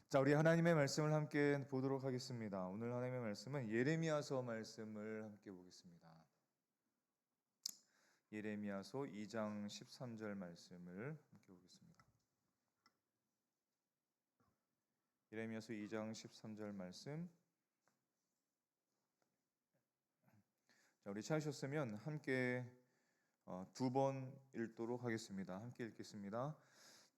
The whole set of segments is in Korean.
자, 우리 하나님의 말씀을 함께 보도록 하겠습니다. 오늘 하나님의 말씀은 예레미야서 말씀을 함께 보겠습니다. 예레미야서 2장 13절 말씀을 함께 보겠습니다. 예레미야서 2장 13절 말씀. 자, 우리 찾으셨으면 함께 두 번 읽도록 하겠습니다. 함께 읽겠습니다.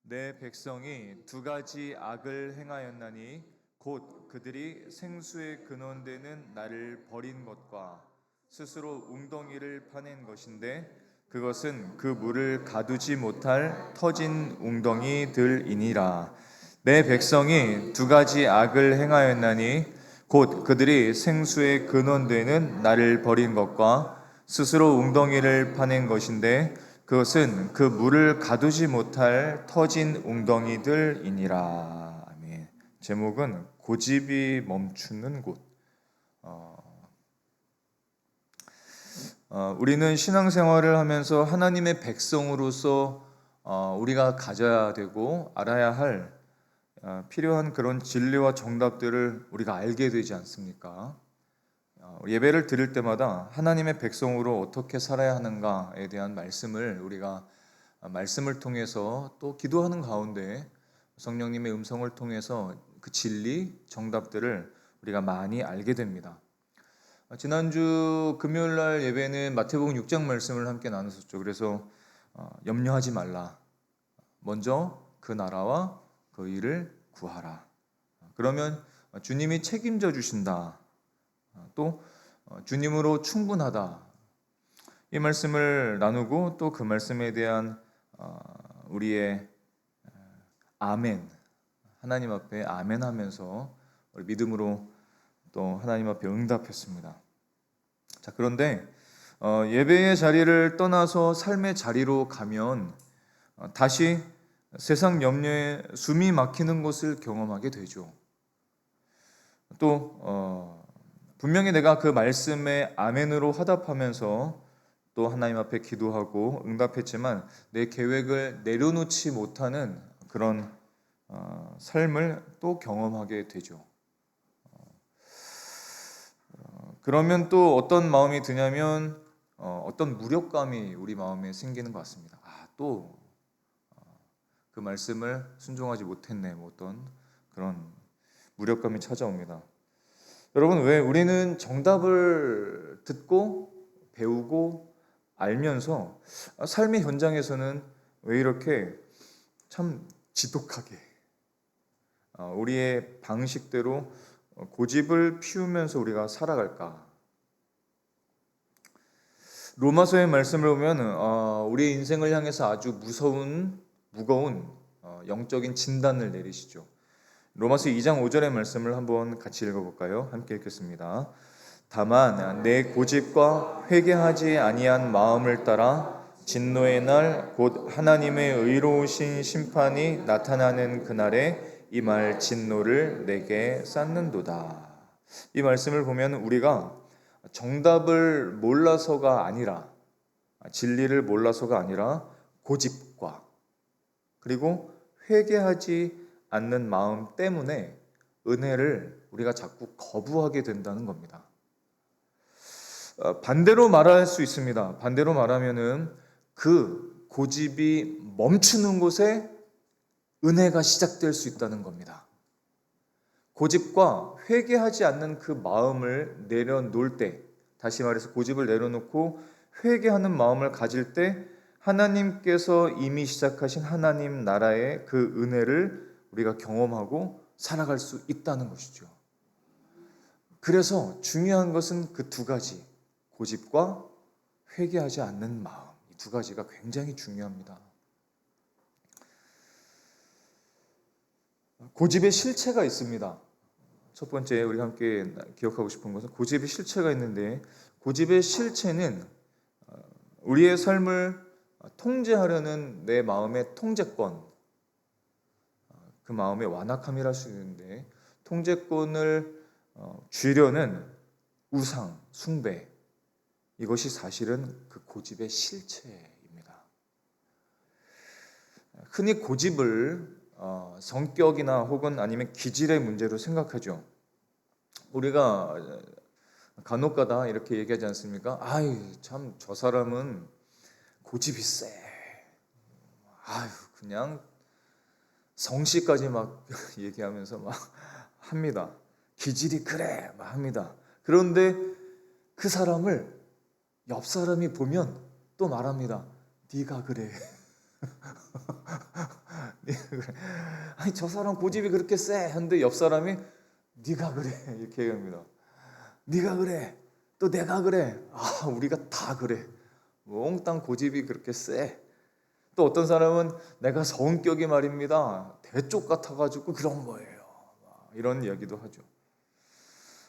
내 백성이 두 가지 악을 행하였나니 곧 그들이 생수의 근원되는 나를 버린 것과 스스로 웅덩이를 파낸 것인데 그것은 그 물을 가두지 못할 터진 웅덩이들이니라. 내 백성이 두 가지 악을 행하였나니 곧 그들이 생수의 근원되는 나를 버린 것과 스스로 웅덩이를 파낸 것인데 그것은 그 물을 가두지 못할 터진 웅덩이들이니라. 아멘. 제목은 고집이 멈추는 곳. 우리는 신앙생활을 하면서 하나님의 백성으로서 우리가 가져야 되고 알아야 할 필요한 그런 진리와 정답들을 우리가 알게 되지 않습니까? 예배를 드릴 때마다 하나님의 백성으로 어떻게 살아야 하는가에 대한 말씀을 우리가 말씀을 통해서 또 기도하는 가운데 성령님의 음성을 통해서 그 진리, 정답들을 우리가 많이 알게 됩니다. 지난주 금요일 날 예배는 마태복음 6장 말씀을 함께 나눴었죠. 그래서 염려하지 말라. 먼저 그 나라와 그 일을 구하라. 그러면 주님이 책임져 주신다. 또 주님으로 충분하다. 이 말씀을 나누고 또 그 말씀에 대한 우리의 아멘, 하나님 앞에 아멘 하면서 우리 믿음으로 또 하나님 앞에 응답했습니다. 자, 그런데 예배의 자리를 떠나서 삶의 자리로 가면 다시 세상 염려에 숨이 막히는 것을 경험하게 되죠. 또 분명히 내가 그 말씀에 아멘으로 화답하면서 또 하나님 앞에 기도하고 응답했지만 내 계획을 내려놓지 못하는 그런 삶을 또 경험하게 되죠. 그러면 또 어떤 마음이 드냐면 어떤 무력감이 우리 마음에 생기는 것 같습니다. 또 그 말씀을 순종하지 못했네. 뭐 어떤 그런 무력감이 찾아옵니다. 여러분, 왜 우리는 정답을 듣고 배우고 알면서 삶의 현장에서는 왜 이렇게 참 지독하게 우리의 방식대로 고집을 피우면서 우리가 살아갈까? 로마서의 말씀을 보면 우리의 인생을 향해서 아주 무거운 영적인 진단을 내리시죠. 로마서 2장 5절의 말씀을 한번 같이 읽어볼까요? 함께 읽겠습니다. 다만 내 고집과 회개하지 아니한 마음을 따라 진노의 날 곧 하나님의 의로우신 심판이 나타나는 그날에 이 말 진노를 내게 쌓는도다. 이 말씀을 보면 우리가 정답을 몰라서가 아니라 진리를 몰라서가 아니라 고집과 그리고 회개하지 않는 마음 때문에 은혜를 우리가 자꾸 거부하게 된다는 겁니다. 반대로 말할 수 있습니다. 반대로 말하면은 그 고집이 멈추는 곳에 은혜가 시작될 수 있다는 겁니다. 고집과 회개하지 않는 그 마음을 내려놓을 때, 다시 말해서 고집을 내려놓고 회개하는 마음을 가질 때 하나님께서 이미 시작하신 하나님 나라의 그 은혜를 우리가 경험하고 살아갈 수 있다는 것이죠. 그래서 중요한 것은 그 두 가지, 고집과 회개하지 않는 마음, 이 두 가지가 굉장히 중요합니다. 고집의 실체가 있습니다. 첫 번째 우리 함께 기억하고 싶은 것은 고집의 실체가 있는데, 고집의 실체는 우리의 삶을 통제하려는 내 마음의 통제권, 그 마음의 완악함이라 할 수 있는데, 통제권을 쥐려는 우상, 숭배, 이것이 사실은 그 고집의 실체입니다. 흔히 고집을 성격이나 혹은 아니면 기질의 문제로 생각하죠. 우리가 간혹가다 이렇게 얘기하지 않습니까? 아유, 참 저 사람은 고집이 세. 아유, 그냥 성씨까지 막 얘기하면서 막 합니다. 기질이 그래 막 합니다. 그런데 그 사람을 옆 사람이 보면 또 말합니다. 네가 그래. 네가 그래. 아니 저 사람 고집이 그렇게 세 한데 옆 사람이 네가 그래 이렇게 얘기합니다. 네가 그래. 또 내가 그래. 아 우리가 다 그래. 몽땅 고집이 그렇게 세. 또 어떤 사람은 내가 성격이 말입니다. 대쪽 같아가지고 그런 거예요. 이런 이야기도 하죠.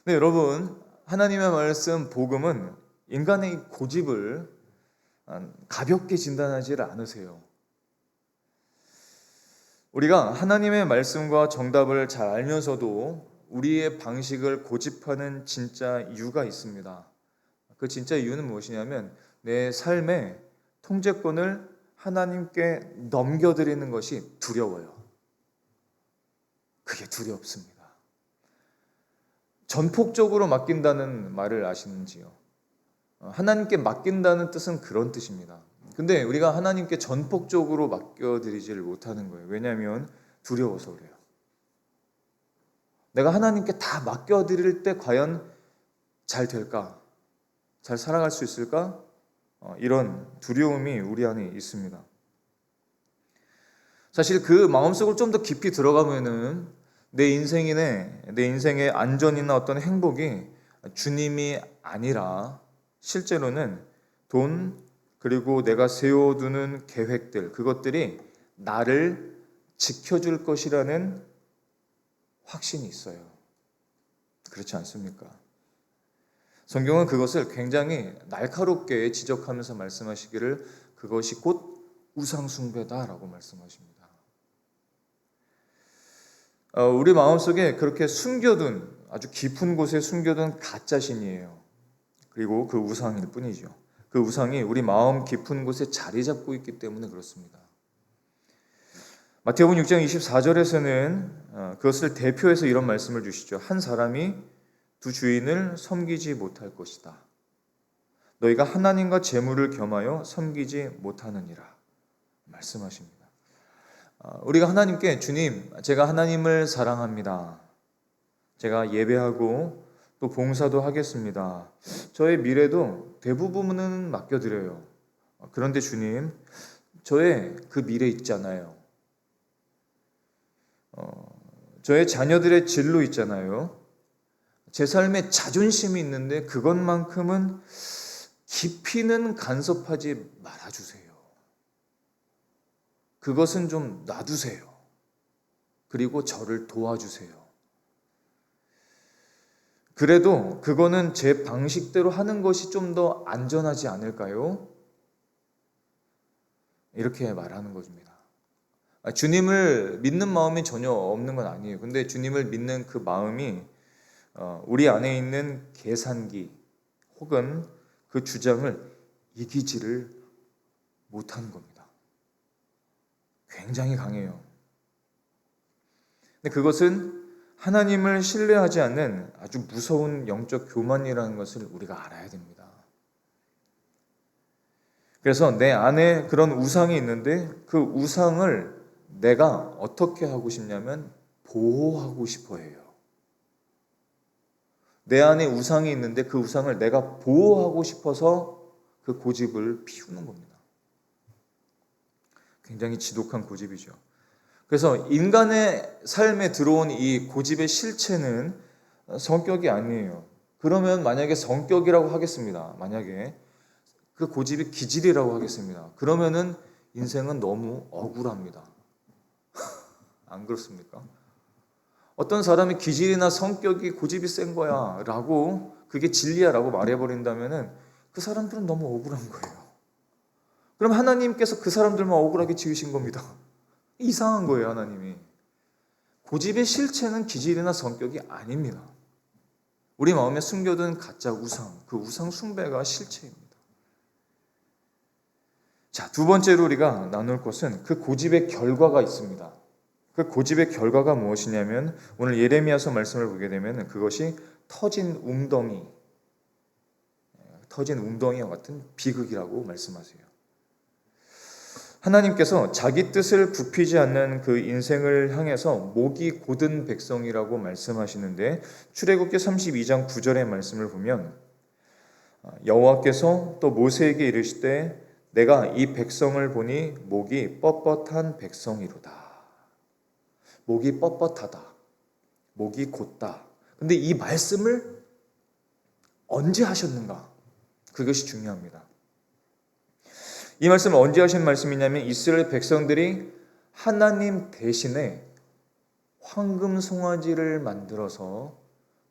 네, 여러분 하나님의 말씀 복음은 인간의 고집을 가볍게 진단하지 않으세요. 우리가 하나님의 말씀과 정답을 잘 알면서도 우리의 방식을 고집하는 진짜 이유가 있습니다. 그 진짜 이유는 무엇이냐면 내 삶의 통제권을 하나님께 넘겨드리는 것이 두려워요. 그게 두렵습니다. 전폭적으로 맡긴다는 말을 아시는지요? 하나님께 맡긴다는 뜻은 그런 뜻입니다. 근데 우리가 하나님께 전폭적으로 맡겨드리지를 못하는 거예요. 왜냐하면 두려워서 그래요. 내가 하나님께 다 맡겨드릴 때 과연 잘 될까? 잘 살아갈 수 있을까? 이런 두려움이 우리 안에 있습니다. 사실 그 마음속으로 좀 더 깊이 들어가면은 내 인생의 안전이나 어떤 행복이 주님이 아니라 실제로는 돈 그리고 내가 세워두는 계획들 그것들이 나를 지켜줄 것이라는 확신이 있어요. 그렇지 않습니까? 성경은 그것을 굉장히 날카롭게 지적하면서 말씀하시기를 그것이 곧 우상숭배다라고 말씀하십니다. 우리 마음속에 그렇게 숨겨둔 아주 깊은 곳에 숨겨둔 가짜신이에요. 그리고 그 우상일 뿐이죠. 그 우상이 우리 마음 깊은 곳에 자리 잡고 있기 때문에 그렇습니다. 마태복음 6장 24절에서는 그것을 대표해서 이런 말씀을 주시죠. 한 사람이 두 주인을 섬기지 못할 것이다. 너희가 하나님과 재물을 겸하여 섬기지 못하느니라 말씀하십니다. 우리가 하나님께 주님, 제가 하나님을 사랑합니다. 제가 예배하고 또 봉사도 하겠습니다. 저의 미래도 대부분은 맡겨드려요. 그런데 주님, 저의 그 미래 있잖아요. 저의 자녀들의 진로 있잖아요. 제 삶에 자존심이 있는데 그것만큼은 깊이는 간섭하지 말아주세요. 그것은 좀 놔두세요. 그리고 저를 도와주세요. 그래도 그거는 제 방식대로 하는 것이 좀 더 안전하지 않을까요? 이렇게 말하는 것입니다. 주님을 믿는 마음이 전혀 없는 건 아니에요. 근데 주님을 믿는 그 마음이 우리 안에 있는 계산기 혹은 그 주장을 이기지를 못하는 겁니다. 굉장히 강해요. 근데 그것은 하나님을 신뢰하지 않는 아주 무서운 영적 교만이라는 것을 우리가 알아야 됩니다. 그래서 내 안에 그런 우상이 있는데 그 우상을 내가 어떻게 하고 싶냐면 보호하고 싶어 해요. 내 안에 우상이 있는데 그 우상을 내가 보호하고 싶어서 그 고집을 피우는 겁니다. 굉장히 지독한 고집이죠. 그래서 인간의 삶에 들어온 이 고집의 실체는 성격이 아니에요. 그러면 만약에 성격이라고 하겠습니다. 만약에 그 고집이 기질이라고 하겠습니다. 그러면은 인생은 너무 억울합니다. 안 그렇습니까? 어떤 사람이 기질이나 성격이 고집이 센 거야 라고 그게 진리야 라고 말해버린다면은 그 사람들은 너무 억울한 거예요. 그럼 하나님께서 그 사람들만 억울하게 지으신 겁니다. 이상한 거예요, 하나님이. 고집의 실체는 기질이나 성격이 아닙니다. 우리 마음에 숨겨둔 가짜 우상, 그 우상 숭배가 실체입니다. 자, 두 번째로 우리가 나눌 것은 그 고집의 결과가 있습니다. 그 고집의 결과가 무엇이냐면 오늘 예레미야서 말씀을 보게 되면 그것이 터진 웅덩이와 같은 비극이라고 말씀하세요. 하나님께서 자기 뜻을 굽히지 않는 그 인생을 향해서 목이 곧은 백성이라고 말씀하시는데 출애굽기 32장 9절의 말씀을 보면 여호와께서 또 모세에게 이르시되 내가 이 백성을 보니 목이 뻣뻣한 백성이로다. 목이 뻣뻣하다. 목이 곧다. 근데 이 말씀을 언제 하셨는가? 그것이 중요합니다. 이 말씀을 언제 하신 말씀이냐면 이스라엘 백성들이 하나님 대신에 황금 송아지를 만들어서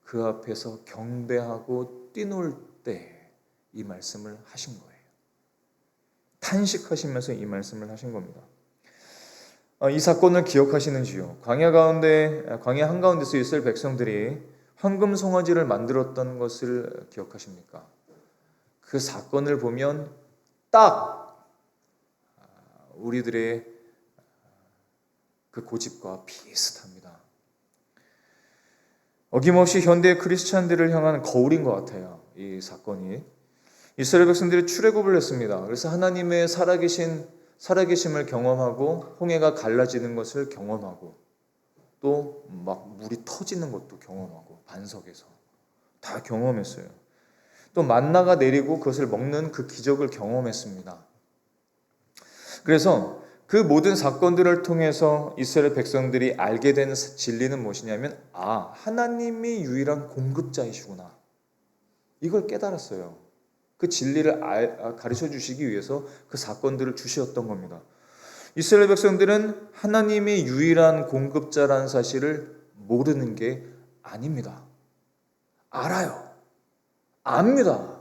그 앞에서 경배하고 뛰놀 때 이 말씀을 하신 거예요. 탄식하시면서 이 말씀을 하신 겁니다. 이 사건을 기억하시는지요? 광야 한가운데서 이스라엘 백성들이 황금 송아지를 만들었던 것을 기억하십니까? 그 사건을 보면 딱 우리들의 그 고집과 비슷합니다. 어김없이 현대 크리스찬들을 향한 거울인 것 같아요. 이 사건이 이스라엘 백성들이 출애굽을 했습니다. 그래서 하나님의 살아계심을 경험하고 홍해가 갈라지는 것을 경험하고 또 막 물이 터지는 것도 경험하고 반석에서 다 경험했어요. 또 만나가 내리고 그것을 먹는 그 기적을 경험했습니다. 그래서 그 모든 사건들을 통해서 이스라엘 백성들이 알게 된 진리는 무엇이냐면 하나님이 유일한 공급자이시구나. 이걸 깨달았어요. 그 진리를 가르쳐 주시기 위해서 그 사건들을 주셨던 겁니다. 이스라엘 백성들은 하나님이 유일한 공급자라는 사실을 모르는 게 아닙니다. 알아요. 압니다.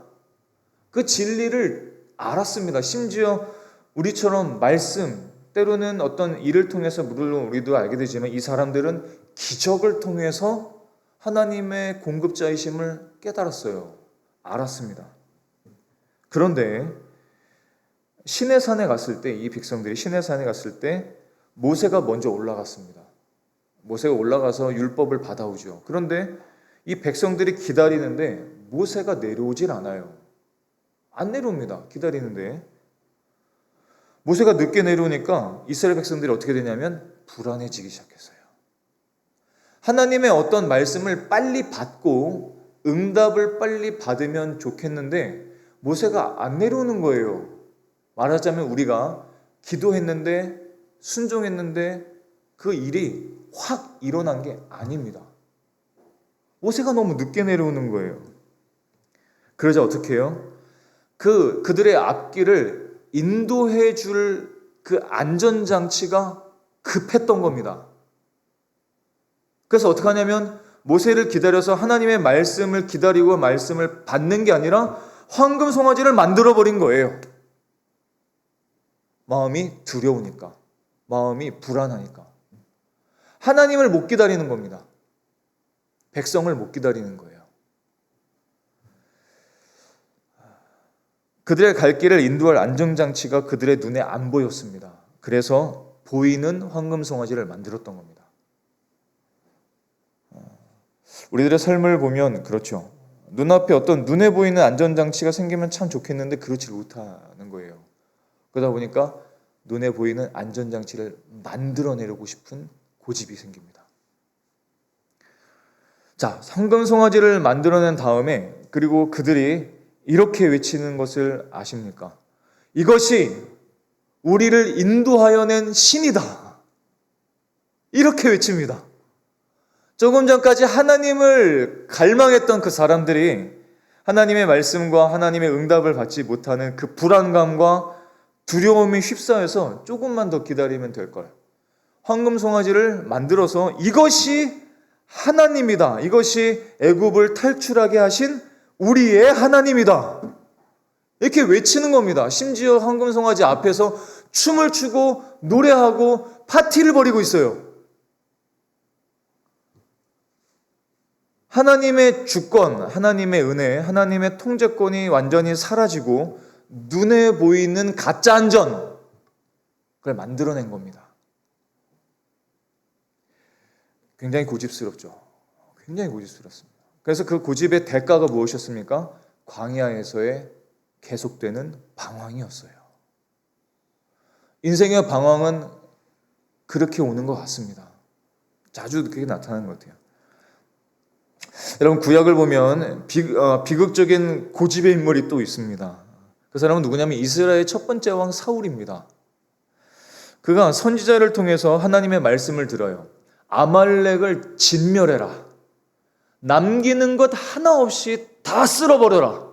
그 진리를 알았습니다. 심지어 우리처럼 말씀, 때로는 어떤 일을 통해서 물론 우리도 알게 되지만 이 사람들은 기적을 통해서 하나님의 공급자이심을 깨달았어요. 알았습니다. 그런데 시내산에 갔을 때 이 백성들이 시내산에 갔을 때 모세가 먼저 올라갔습니다. 모세가 올라가서 율법을 받아오죠. 그런데 이 백성들이 기다리는데 모세가 내려오질 않아요. 안 내려옵니다. 기다리는데 모세가 늦게 내려오니까 이스라엘 백성들이 어떻게 되냐면 불안해지기 시작했어요. 하나님의 어떤 말씀을 빨리 받고 응답을 빨리 받으면 좋겠는데 모세가 안 내려오는 거예요. 말하자면 우리가 기도했는데 순종했는데 그 일이 확 일어난 게 아닙니다. 모세가 너무 늦게 내려오는 거예요. 그러자 어떻게 해요? 그들의 앞길을 인도해 줄 그 안전장치가 급했던 겁니다. 그래서 어떻게 하냐면 모세를 기다려서 하나님의 말씀을 기다리고 말씀을 받는 게 아니라 황금 송아지를 만들어버린 거예요. 마음이 두려우니까, 마음이 불안하니까. 하나님을 못 기다리는 겁니다. 백성을 못 기다리는 거예요. 그들의 갈 길을 인도할 안정장치가 그들의 눈에 안 보였습니다. 그래서 보이는 황금 송아지를 만들었던 겁니다. 우리들의 삶을 보면 그렇죠. 눈앞에 어떤 눈에 보이는 안전장치가 생기면 참 좋겠는데 그렇지 못하는 거예요. 그러다 보니까 눈에 보이는 안전장치를 만들어내려고 싶은 고집이 생깁니다. 자, 황금 송아지를 만들어낸 다음에 그리고 그들이 이렇게 외치는 것을 아십니까? 이것이 우리를 인도하여 낸 신이다. 이렇게 외칩니다. 조금 전까지 하나님을 갈망했던 그 사람들이 하나님의 말씀과 하나님의 응답을 받지 못하는 그 불안감과 두려움이 휩싸여서 조금만 더 기다리면 될 걸. 황금 송아지를 만들어서 이것이 하나님이다. 이것이 애굽을 탈출하게 하신 우리의 하나님이다. 이렇게 외치는 겁니다. 심지어 황금 송아지 앞에서 춤을 추고 노래하고 파티를 벌이고 있어요. 하나님의 주권, 하나님의 은혜, 하나님의 통제권이 완전히 사라지고 눈에 보이는 가짜 안전, 그걸 만들어낸 겁니다. 굉장히 고집스럽죠. 굉장히 고집스럽습니다. 그래서 그 고집의 대가가 무엇이었습니까? 광야에서의 계속되는 방황이었어요. 인생의 방황은 그렇게 오는 것 같습니다. 자주 그렇게 나타나는 것 같아요. 여러분, 구약을 보면 비극적인 고집의 인물이 또 있습니다. 그 사람은 누구냐면 이스라엘의 첫 번째 왕 사울입니다. 그가 선지자를 통해서 하나님의 말씀을 들어요. 아말렉을 진멸해라. 남기는 것 하나 없이 다 쓸어버려라.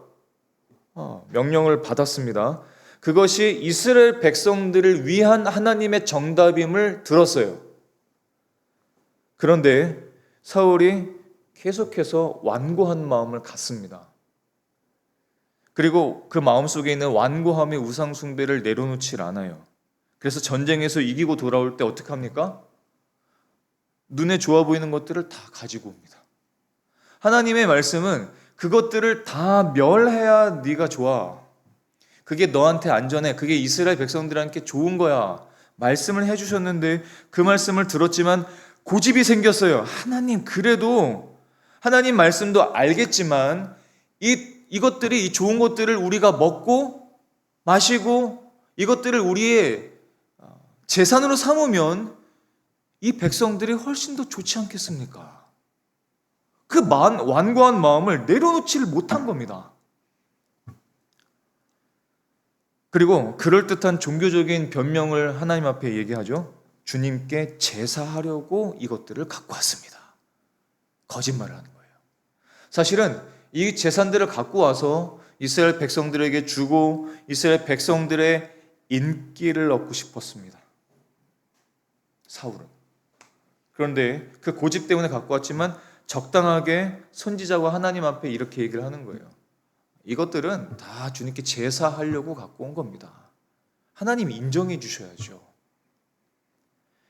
명령을 받았습니다. 그것이 이스라엘 백성들을 위한 하나님의 정답임을 들었어요. 그런데 사울이 계속해서 완고한 마음을 갖습니다. 그리고 그 마음속에 있는 완고함의 우상 숭배를 내려놓질 않아요. 그래서 전쟁에서 이기고 돌아올 때 어떻게 합니까? 눈에 좋아 보이는 것들을 다 가지고 옵니다. 하나님의 말씀은 그것들을 다 멸해야 네가 좋아. 그게 너한테 안전해. 그게 이스라엘 백성들한테 좋은 거야. 말씀을 해주셨는데 그 말씀을 들었지만 고집이 생겼어요. 하나님, 그래도 하나님 말씀도 알겠지만 이것들이, 이 좋은 것들을 우리가 먹고 마시고 이것들을 우리의 재산으로 삼으면 이 백성들이 훨씬 더 좋지 않겠습니까? 그 완고한 마음을 내려놓지를 못한 겁니다. 그리고 그럴듯한 종교적인 변명을 하나님 앞에 얘기하죠. 주님께 제사하려고 이것들을 갖고 왔습니다. 거짓말을 하는 거예요. 사실은 이 재산들을 갖고 와서 이스라엘 백성들에게 주고 이스라엘 백성들의 인기를 얻고 싶었습니다. 사울은. 그런데 그 고집 때문에 갖고 왔지만 적당하게 선지자와 하나님 앞에 이렇게 얘기를 하는 거예요. 이것들은 다 주님께 제사하려고 갖고 온 겁니다. 하나님 인정해 주셔야죠.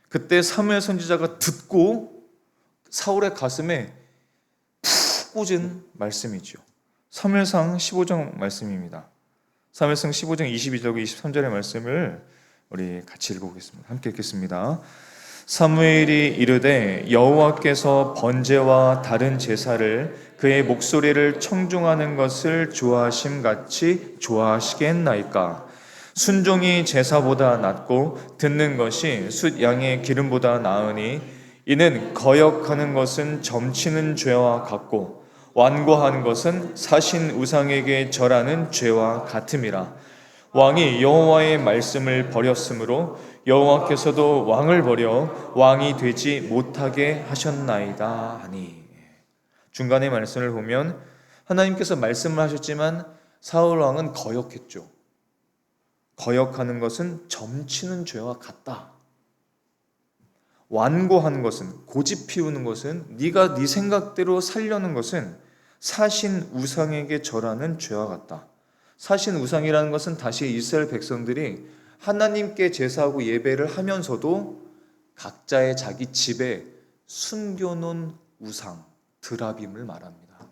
그때 사무엘 선지자가 듣고 사울의 가슴에 푹 꽂은 말씀이죠. 사무엘상 15장 말씀입니다. 사무엘상 15장 22절과 23절의 말씀을 우리 같이 읽어보겠습니다. 함께 읽겠습니다. 사무엘이 이르되 여호와께서 번제와 다른 제사를 그의 목소리를 청중하는 것을 좋아하심같이 좋아하시겠나이까. 순종이 제사보다 낫고 듣는 것이 숫 양의 기름보다 나으니 이는 거역하는 것은 점치는 죄와 같고 완고한 것은 사신 우상에게 절하는 죄와 같음이라. 왕이 여호와의 말씀을 버렸으므로 여호와께서도 왕을 버려 왕이 되지 못하게 하셨나이다 하니. 중간의 말씀을 보면 하나님께서 말씀을 하셨지만 사울 왕은 거역했죠. 거역하는 것은 점치는 죄와 같다. 완고한 것은, 고집 피우는 것은, 네가 네 생각대로 살려는 것은 사신 우상에게 절하는 죄와 같다. 사신 우상이라는 것은 다시 이스라엘 백성들이 하나님께 제사하고 예배를 하면서도 각자의 자기 집에 숨겨놓은 우상, 드라빔을 말합니다.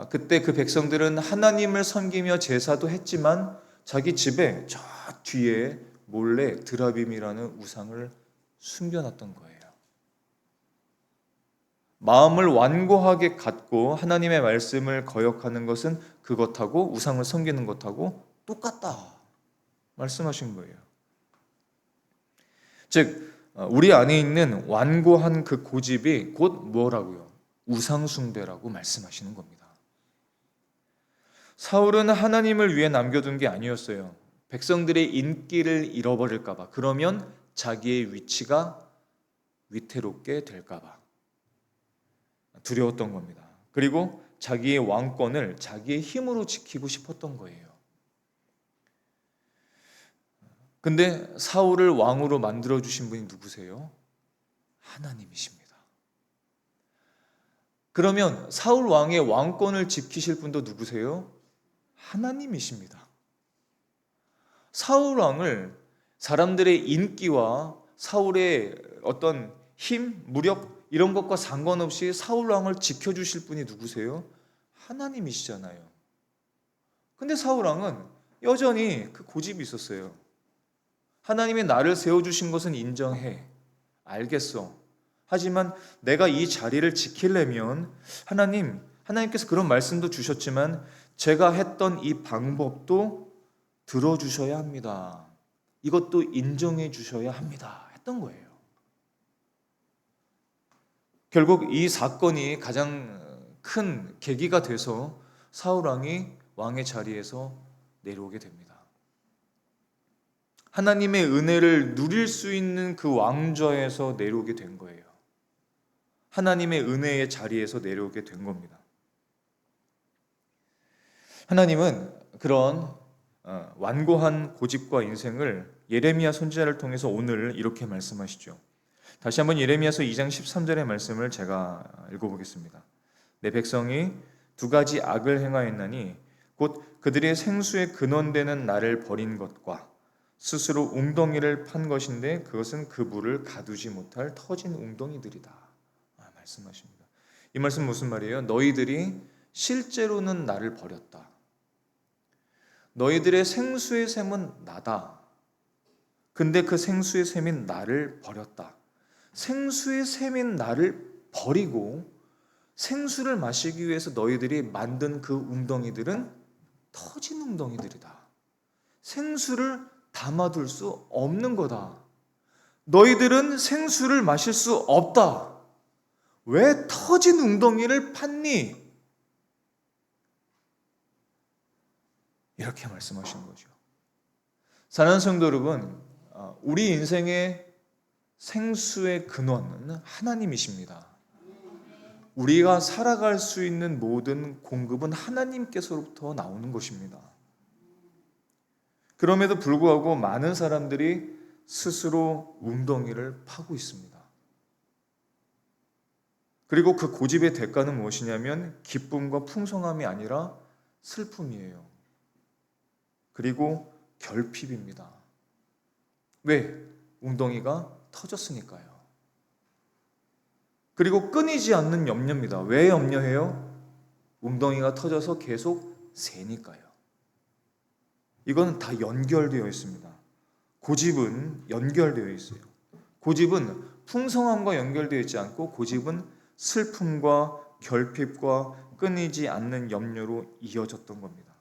그때 그 백성들은 하나님을 섬기며 제사도 했지만 자기 집에 저 뒤에 몰래 드라빔이라는 우상을 숨겨놨던 거예요. 마음을 완고하게 갖고 하나님의 말씀을 거역하는 것은 그것하고 우상을 섬기는 것하고 똑같다 말씀하신 거예요. 즉 우리 안에 있는 완고한 그 고집이 곧 뭐라고요? 우상 숭배라고 말씀하시는 겁니다. 사울은 하나님을 위해 남겨둔 게 아니었어요. 백성들의 인기를 잃어버릴까 봐, 그러면 자기의 위치가 위태롭게 될까 봐 두려웠던 겁니다. 그리고 자기의 왕권을 자기의 힘으로 지키고 싶었던 거예요. 근데 사울을 왕으로 만들어주신 분이 누구세요? 하나님이십니다. 그러면 사울 왕의 왕권을 지키실 분도 누구세요? 하나님이십니다. 사울 왕을 사람들의 인기와 사울의 어떤 힘, 무력 이런 것과 상관없이 사울 왕을 지켜주실 분이 누구세요? 하나님이시잖아요. 근데 사울 왕은 여전히 그 고집이 있었어요. 하나님이 나를 세워주신 것은 인정해. 알겠어. 하지만 내가 이 자리를 지키려면 하나님께서 그런 말씀도 주셨지만 제가 했던 이 방법도 들어주셔야 합니다. 이것도 인정해 주셔야 합니다. 했던 거예요. 결국 이 사건이 가장 큰 계기가 돼서 사울왕이 왕의 자리에서 내려오게 됩니다. 하나님의 은혜를 누릴 수 있는 그 왕좌에서 내려오게 된 거예요. 하나님의 은혜의 자리에서 내려오게 된 겁니다. 하나님은 그런 완고한 고집과 인생을 예레미야 선지자를 통해서 오늘 이렇게 말씀하시죠. 다시 한번 예레미야서 2장 13절의 말씀을 제가 읽어보겠습니다. 내 백성이 두 가지 악을 행하였나니 곧 그들의 생수의 근원되는 나를 버린 것과 스스로 웅덩이를 판 것인데 그것은 그 물을 가두지 못할 터진 웅덩이들이다. 말씀하십니다. 이 말씀 무슨 말이에요? 너희들이 실제로는 나를 버렸다. 너희들의 생수의 샘은 나다. 근데 그 생수의 샘인 나를 버렸다. 생수의 샘인 나를 버리고 생수를 마시기 위해서 너희들이 만든 그 웅덩이들은 터진 웅덩이들이다. 생수를 담아둘 수 없는 거다. 너희들은 생수를 마실 수 없다. 왜 터진 웅덩이를 팠니? 이렇게 말씀하시는 거죠. 사랑하는 성도 여러분, 우리 인생의 생수의 근원은 하나님이십니다. 우리가 살아갈 수 있는 모든 공급은 하나님께서로부터 나오는 것입니다. 그럼에도 불구하고 많은 사람들이 스스로 웅덩이를 파고 있습니다. 그리고 그 고집의 대가는 무엇이냐면 기쁨과 풍성함이 아니라 슬픔이에요. 그리고 결핍입니다. 왜? 웅덩이가 터졌으니까요. 그리고 끊이지 않는 염려입니다. 왜 염려해요? 웅덩이가 터져서 계속 새니까요. 이건 다 연결되어 있습니다. 고집은 연결되어 있어요. 고집은 풍성함과 연결되어 있지 않고 고집은 슬픔과 결핍과 끊이지 않는 염려로 이어졌던 겁니다.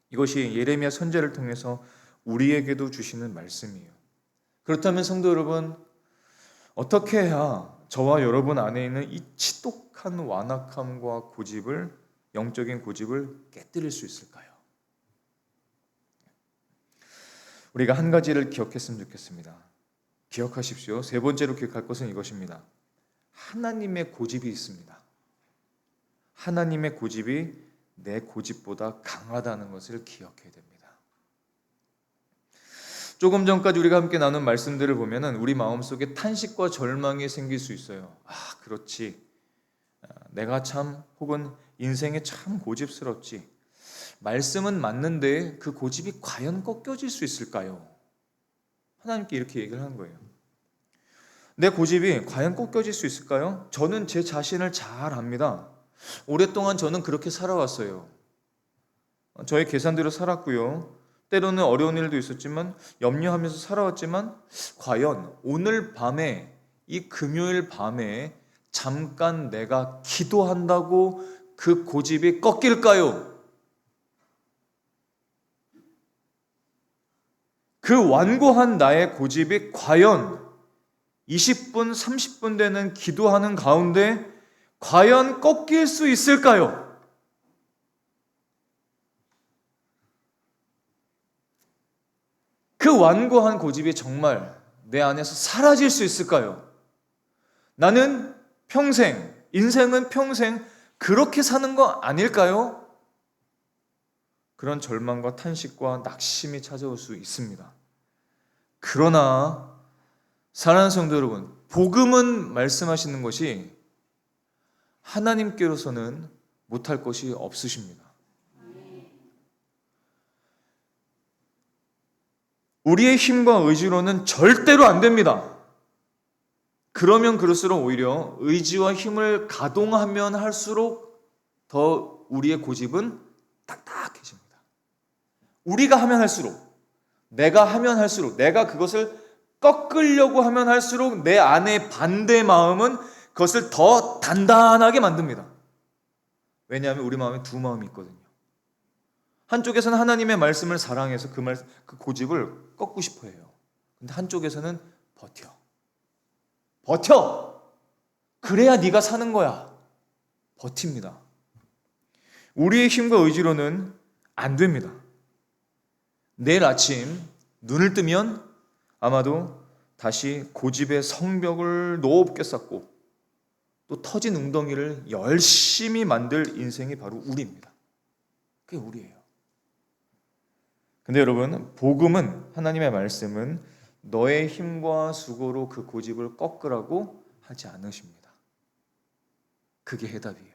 이것이 예레미야 선지자를 통해서 우리에게도 주시는 말씀이에요. 그렇다면 성도 여러분, 어떻게 해야 저와 여러분 안에 있는 이 치독한 완악함과 고집을, 영적인 고집을 깨뜨릴 수 있을까요? 우리가 한 가지를 기억했으면 좋겠습니다. 기억하십시오. 세 번째로 기억할 것은 이것입니다. 하나님의 고집이 있습니다. 하나님의 고집이 내 고집보다 강하다는 것을 기억해야 됩니다. 조금 전까지 우리가 함께 나눈 말씀들을 보면은 우리 마음속에 탄식과 절망이 생길 수 있어요. 그렇지. 내가 참 혹은 인생에 참 고집스럽지. 말씀은 맞는데 그 고집이 과연 꺾여질 수 있을까요? 하나님께 이렇게 얘기를 하는 거예요. 내 고집이 과연 꺾여질 수 있을까요? 저는 제 자신을 잘 압니다. 오랫동안 저는 그렇게 살아왔어요. 저의 계산대로 살았고요. 때로는 어려운 일도 있었지만 염려하면서 살아왔지만 과연 오늘 밤에 이 금요일 밤에 잠깐 내가 기도한다고 그 고집이 꺾일까요? 그 완고한 나의 고집이 과연 20분, 30분 되는 기도하는 가운데 과연 꺾일 수 있을까요? 그 완고한 고집이 정말 내 안에서 사라질 수 있을까요? 나는 평생, 인생은 평생 그렇게 사는 거 아닐까요? 그런 절망과 탄식과 낙심이 찾아올 수 있습니다. 그러나 사랑하는 성도 여러분, 복음은 말씀하시는 것이 하나님께로서는 못할 것이 없으십니다. 우리의 힘과 의지로는 절대로 안 됩니다. 그러면 그럴수록 오히려 의지와 힘을 가동하면 할수록 더 우리의 고집은 딱딱해집니다. 우리가 하면 할수록, 내가 하면 할수록, 내가 그것을 꺾으려고 하면 할수록 내 안의 반대 마음은 그것을 더 단단하게 만듭니다. 왜냐하면 우리 마음에 두 마음이 있거든요. 한쪽에서는 하나님의 말씀을 사랑해서 그 고집을 꺾고 싶어 해요. 근데 한쪽에서는 버텨. 그래야 네가 사는 거야. 버팁니다. 우리의 힘과 의지로는 안 됩니다. 내일 아침 눈을 뜨면 아마도 다시 고집의 성벽을 높게 쌓고 또 터진 웅덩이를 열심히 만들 인생이 바로 우리입니다. 그게 우리예요. 근데 여러분, 복음은, 하나님의 말씀은 너의 힘과 수고로 그 고집을 꺾으라고 하지 않으십니다. 그게 해답이에요.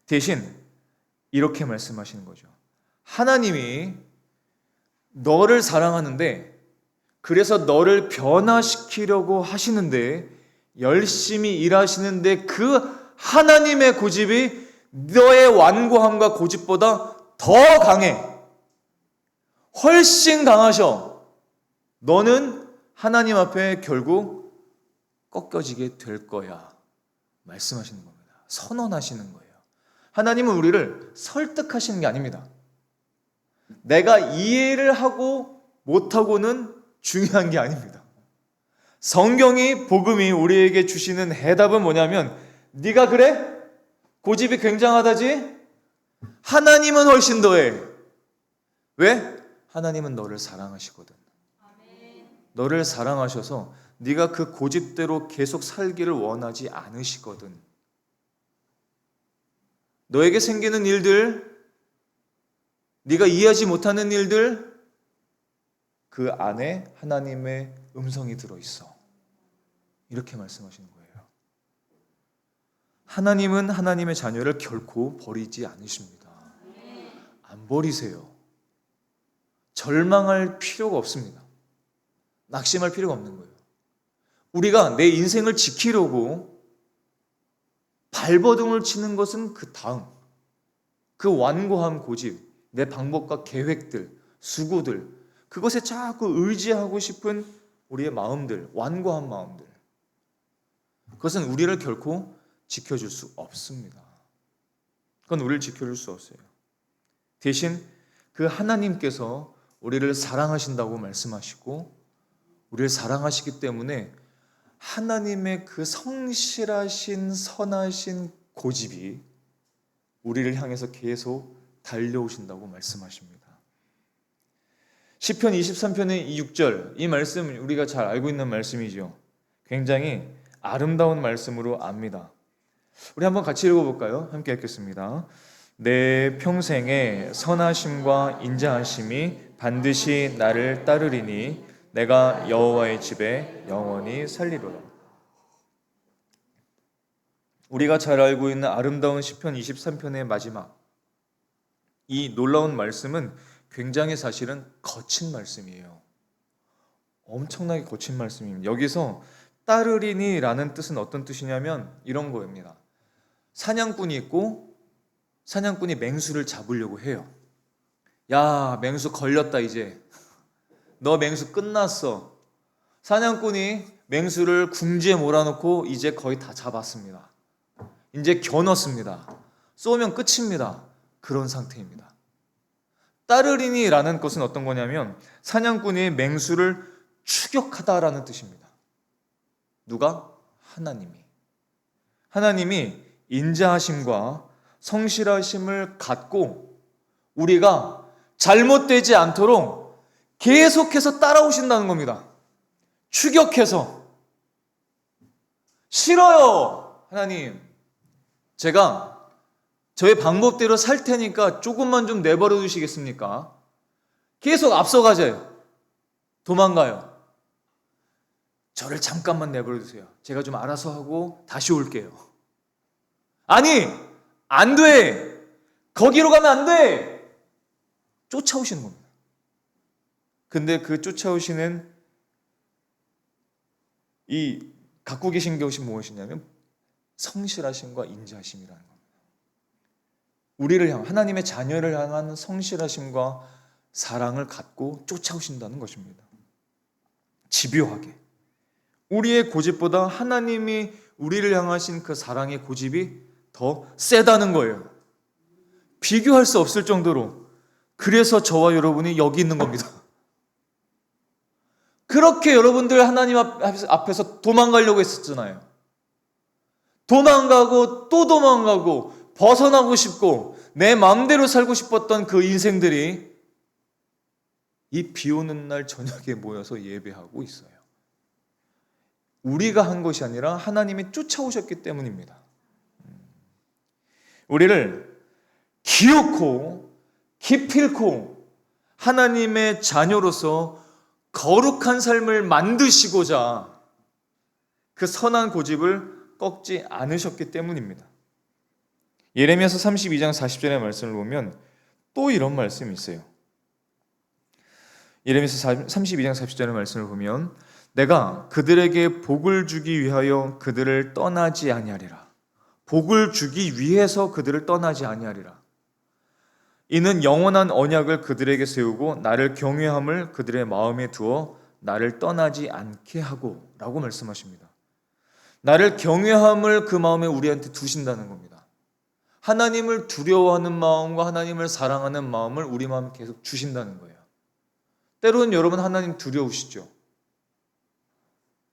대신 이렇게 말씀하시는 거죠. 하나님이 너를 사랑하는데, 그래서 너를 변화시키려고 하시는데, 열심히 일하시는데 그 하나님의 고집이 너의 완고함과 고집보다 더 강해. 훨씬 강하셔. 너는 하나님 앞에 결국 꺾여지게 될 거야. 말씀하시는 겁니다. 선언하시는 거예요. 하나님은 우리를 설득하시는 게 아닙니다. 내가 이해를 하고 못하고는 중요한 게 아닙니다. 성경이, 복음이 우리에게 주시는 해답은 뭐냐면, 네가 그래? 고집이 굉장하다지? 하나님은 훨씬 더해. 왜? 하나님은 너를 사랑하시거든. 너를 사랑하셔서 네가 그 고집대로 계속 살기를 원하지 않으시거든. 너에게 생기는 일들, 네가 이해하지 못하는 일들, 그 안에 하나님의 음성이 들어있어. 이렇게 말씀하시는 거예요. 하나님은 하나님의 자녀를 결코 버리지 않으십니다. 안 버리세요. 절망할 필요가 없습니다. 낙심할 필요가 없는 거예요. 우리가 내 인생을 지키려고 발버둥을 치는 것은 그 다음, 그 완고한 고집, 내 방법과 계획들, 수고들, 그것에 자꾸 의지하고 싶은 우리의 마음들, 완고한 마음들, 그것은 우리를 결코 지켜줄 수 없습니다. 그건 우리를 지켜줄 수 없어요. 대신 그 하나님께서 우리를 사랑하신다고 말씀하시고, 우리를 사랑하시기 때문에 하나님의 그 성실하신 선하신 고집이 우리를 향해서 계속 달려오신다고 말씀하십니다. 시편 23편의 6절, 이 말씀 우리가 잘 알고 있는 말씀이죠. 굉장히 아름다운 말씀으로 압니다. 우리 한번 같이 읽어볼까요? 함께 읽겠습니다. 내 평생에 선하심과 인자하심이 반드시 나를 따르리니 내가 여호와의 집에 영원히 살리로라. 우리가 잘 알고 있는 아름다운 시편 23편의 마지막, 이 놀라운 말씀은 굉장히 사실은 거친 말씀이에요. 엄청나게 거친 말씀입니다. 여기서 따르리니 라는 뜻은 어떤 뜻이냐면 이런 거입니다. 사냥꾼이 있고 사냥꾼이 맹수를 잡으려고 해요. 야, 맹수 걸렸다 이제. 너 맹수 끝났어. 사냥꾼이 맹수를 궁지에 몰아넣고 이제 거의 다 잡았습니다. 이제 겨눴습니다. 쏘면 끝입니다. 그런 상태입니다. 따르리니 라는 것은 어떤 거냐면 사냥꾼이 맹수를 추격하다라는 뜻입니다. 누가? 하나님이 인자하심과 성실하심을 갖고 우리가 잘못되지 않도록 계속해서 따라오신다는 겁니다. 추격해서. 싫어요, 하나님. 제가 저의 방법대로 살 테니까 조금만 좀 내버려 두시겠습니까? 계속 앞서가져요. 도망가요. 저를 잠깐만 내버려 두세요. 제가 좀 알아서 하고 다시 올게요. 아니, 안 돼. 거기로 가면 안 돼. 쫓아오시는 겁니다. 근데 그 쫓아오시는 이 갖고 계신 것이 무엇이냐면 성실하심과 인자하심이라는 겁니다. 우리를 향한, 하나님의 자녀를 향한 성실하심과 사랑을 갖고 쫓아오신다는 것입니다. 집요하게. 우리의 고집보다 하나님이 우리를 향하신 그 사랑의 고집이 더 세다는 거예요. 비교할 수 없을 정도로. 그래서 저와 여러분이 여기 있는 겁니다. 그렇게 여러분들 하나님 앞에서 도망가려고 했었잖아요. 도망가고 또 도망가고 벗어나고 싶고 내 마음대로 살고 싶었던 그 인생들이 이 비 오는 날 저녁에 모여서 예배하고 있어요. 우리가 한 것이 아니라 하나님이 쫓아오셨기 때문입니다. 우리를 기어코 기필코 하나님의 자녀로서 거룩한 삶을 만드시고자 그 선한 고집을 꺾지 않으셨기 때문입니다. 예레미야서 32장 40절의 말씀을 보면 또 이런 말씀이 있어요. 예레미야서 32장 40절의 말씀을 보면 내가 그들에게 복을 주기 위하여 그들을 떠나지 아니하리라. 복을 주기 위해서 그들을 떠나지 아니하리라. 이는 영원한 언약을 그들에게 세우고 나를 경외함을 그들의 마음에 두어 나를 떠나지 않게 하고 라고 말씀하십니다. 나를 경외함을 그 마음에 우리한테 두신다는 겁니다. 하나님을 두려워하는 마음과 하나님을 사랑하는 마음을 우리 마음에 계속 주신다는 거예요. 때로는 여러분 하나님 두려우시죠?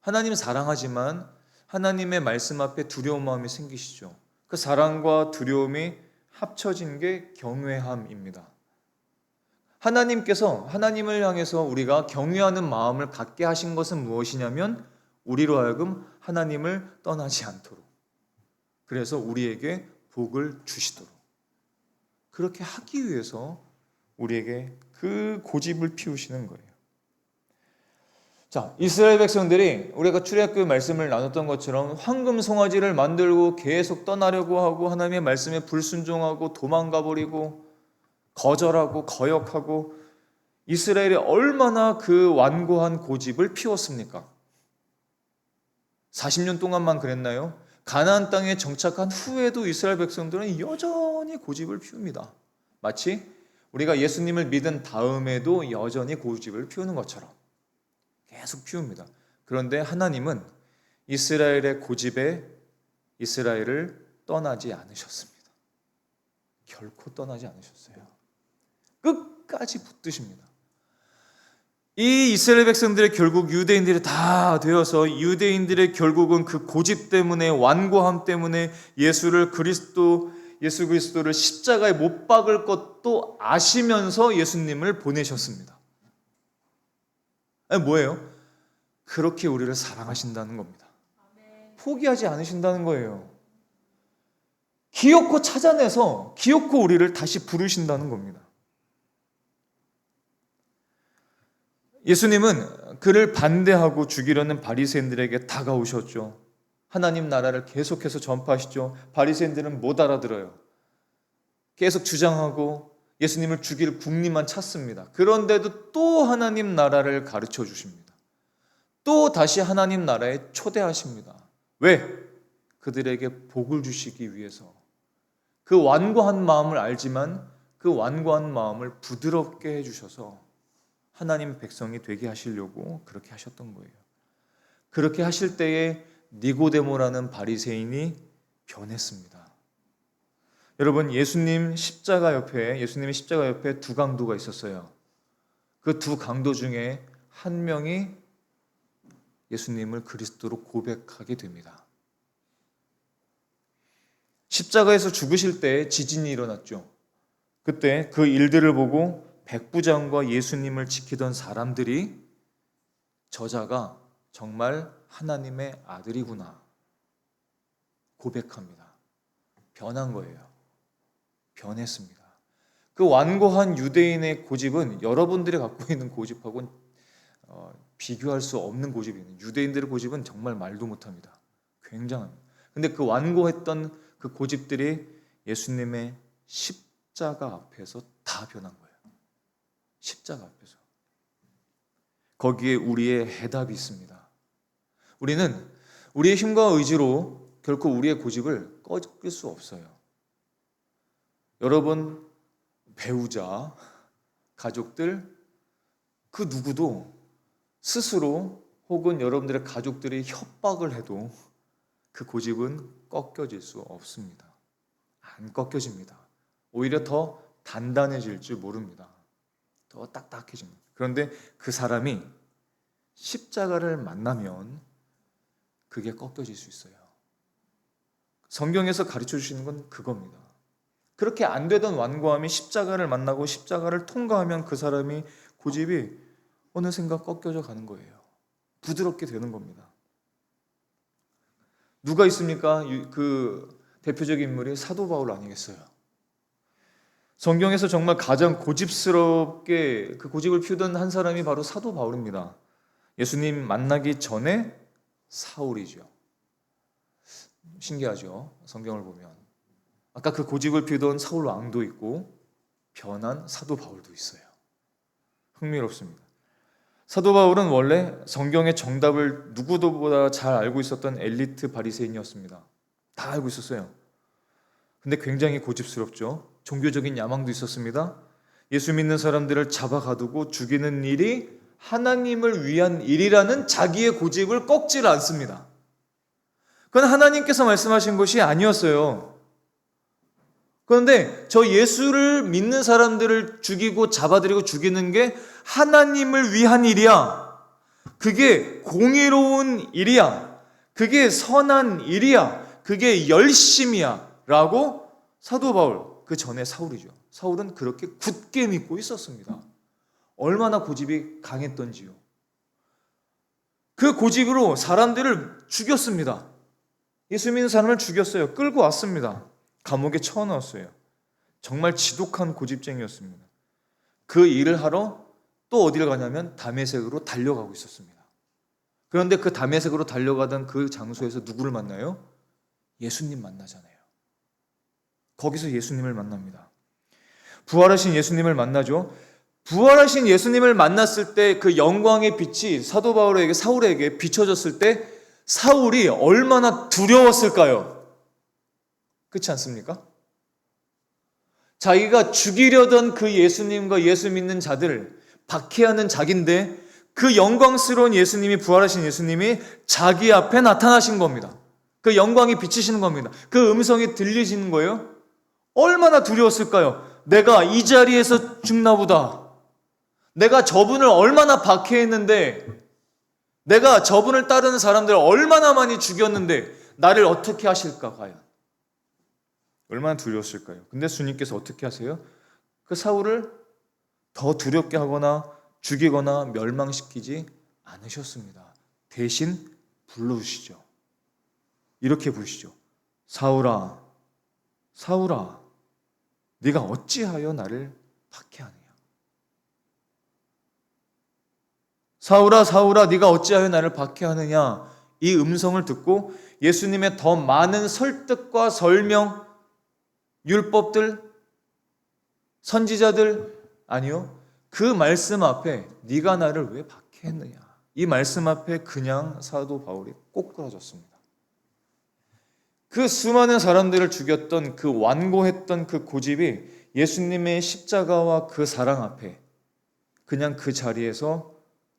하나님 사랑하지만 하나님의 말씀 앞에 두려운 마음이 생기시죠? 그 사랑과 두려움이 합쳐진 게 경외함입니다. 하나님께서 하나님을 향해서 우리가 경외하는 마음을 갖게 하신 것은 무엇이냐면 우리로 하여금 하나님을 떠나지 않도록, 그래서 우리에게 복을 주시도록, 그렇게 하기 위해서 우리에게 그 고집을 피우시는 거예요. 자, 이스라엘 백성들이 우리가 출애굽기 말씀을 나눴던 것처럼 황금 송아지를 만들고 계속 떠나려고 하고 하나님의 말씀에 불순종하고 도망가 버리고 거절하고 거역하고 이스라엘이 얼마나 그 완고한 고집을 피웠습니까? 40년 동안만 그랬나요? 가나안 땅에 정착한 후에도 이스라엘 백성들은 여전히 고집을 피웁니다. 마치 우리가 예수님을 믿은 다음에도 여전히 고집을 피우는 것처럼 계속 피웁니다. 그런데 하나님은 이스라엘의 고집에 이스라엘을 떠나지 않으셨습니다. 결코 떠나지 않으셨어요. 끝까지 붙드십니다. 이 이스라엘 백성들의 결국 유대인들이 다 되어서 유대인들의 결국은 그 고집 때문에 완고함 때문에 예수 그리스도를 십자가에 못 박을 것도 아시면서 예수님을 보내셨습니다. 아니, 뭐예요? 그렇게 우리를 사랑하신다는 겁니다. 포기하지 않으신다는 거예요. 기어코 찾아내서 기어코 우리를 다시 부르신다는 겁니다. 예수님은 그를 반대하고 죽이려는 바리새인들에게 다가오셨죠. 하나님 나라를 계속해서 전파하시죠. 바리새인들은 못 알아들어요. 계속 주장하고 예수님을 죽일 궁리만 찾습니다. 그런데도 또 하나님 나라를 가르쳐 주십니다. 또 다시 하나님 나라에 초대하십니다. 왜? 그들에게 복을 주시기 위해서. 그 완고한 마음을 알지만 그 완고한 마음을 부드럽게 해주셔서 하나님 백성이 되게 하시려고 그렇게 하셨던 거예요. 그렇게 하실 때에 니고데모라는 바리새인이 변했습니다. 여러분, 예수님의 십자가 옆에 두 강도가 있었어요. 그 두 강도 중에 한 명이 예수님을 그리스도로 고백하게 됩니다. 십자가에서 죽으실 때 지진이 일어났죠. 그때 그 일들을 보고 백부장과 예수님을 지키던 사람들이 저자가 정말 하나님의 아들이구나 고백합니다. 변한 거예요. 변했습니다. 그 완고한 유대인의 고집은 여러분들이 갖고 있는 고집하고는 비교할 수 없는 고집이에요. 유대인들의 고집은 정말 말도 못합니다. 굉장합니다. 근데 그 완고했던 그 고집들이 예수님의 십자가 앞에서 다 변한 거예요. 십자가 앞에서. 거기에 우리의 해답이 있습니다. 우리는 우리의 힘과 의지로 결코 우리의 고집을 꺾을 수 없어요. 여러분, 배우자, 가족들, 그 누구도 스스로 혹은 여러분들의 가족들이 협박을 해도 그 고집은 꺾여질 수 없습니다. 안 꺾여집니다. 오히려 더 단단해질 줄 모릅니다. 더 딱딱해집니다. 그런데 그 사람이 십자가를 만나면 그게 꺾여질 수 있어요. 성경에서 가르쳐 주시는 건 그겁니다. 그렇게 안 되던 완고함이 십자가를 만나고 십자가를 통과하면 그 사람이 고집이 어느샌가 꺾여져 가는 거예요. 부드럽게 되는 겁니다. 누가 있습니까? 그 대표적인 인물이 사도 바울 아니겠어요? 성경에서 정말 가장 고집스럽게 그 고집을 피우던 한 사람이 바로 사도 바울입니다. 예수님 만나기 전에 사울이죠. 신기하죠? 성경을 보면 아까 그 고집을 피우던 사울 왕도 있고 변한 사도 바울도 있어요. 흥미롭습니다. 사도 바울은 원래 성경의 정답을 누구보다 잘 알고 있었던 엘리트 바리새인이었습니다. 다 알고 있었어요. 근데 굉장히 고집스럽죠. 종교적인 야망도 있었습니다. 예수 믿는 사람들을 잡아 가두고 죽이는 일이 하나님을 위한 일이라는 자기의 고집을 꺾질 않습니다. 그건 하나님께서 말씀하신 것이 아니었어요. 그런데 저 예수를 믿는 사람들을 죽이고 잡아들이고 죽이는 게 하나님을 위한 일이야. 그게 공의로운 일이야. 그게 선한 일이야. 그게 열심이야. 라고 사도 바울, 그 전에 사울이죠. 사울은 그렇게 굳게 믿고 있었습니다. 얼마나 고집이 강했던지요. 그 고집으로 사람들을 죽였습니다. 예수 믿는 사람을 죽였어요. 끌고 왔습니다. 감옥에 쳐넣었어요. 정말 지독한 고집쟁이였습니다. 그 일을 하러 또 어디를 가냐면 다메섹으로 달려가고 있었습니다. 그런데 그 다메섹으로 달려가던 그 장소에서 누구를 만나요? 예수님 만나잖아요. 거기서 예수님을 만납니다. 부활하신 예수님을 만나죠. 부활하신 예수님을 만났을 때 그 영광의 빛이 사도 바울에게, 사울에게 비춰졌을 때 사울이 얼마나 두려웠을까요? 그렇지 않습니까? 자기가 죽이려던 그 예수님과 예수 믿는 자들, 박해하는 자기인데 그 영광스러운 예수님이, 부활하신 예수님이 자기 앞에 나타나신 겁니다. 그 영광이 비치시는 겁니다. 그 음성이 들리시는 거예요. 얼마나 두려웠을까요? 내가 이 자리에서 죽나 보다. 내가 저분을 얼마나 박해했는데, 내가 저분을 따르는 사람들을 얼마나 많이 죽였는데 나를 어떻게 하실까 과연? 얼마나 두려웠을까요? 근데 주님께서 어떻게 하세요? 그 사울을 더 두렵게 하거나 죽이거나 멸망시키지 않으셨습니다. 대신 불러주시죠. 이렇게 부르시죠. 사울아, 사울아, 네가 어찌하여 나를 박해하느냐? 사울아, 사울아, 네가 어찌하여 나를 박해하느냐? 이 음성을 듣고 예수님의 더 많은 설득과 설명, 율법들, 선지자들, 아니요, 그 말씀 앞에 네가 나를 왜 박해했느냐? 이 말씀 앞에 그냥 사도 바울이 꼬꾸라졌습니다. 그 수많은 사람들을 죽였던 그 완고했던 그 고집이 예수님의 십자가와 그 사랑 앞에 그냥 그 자리에서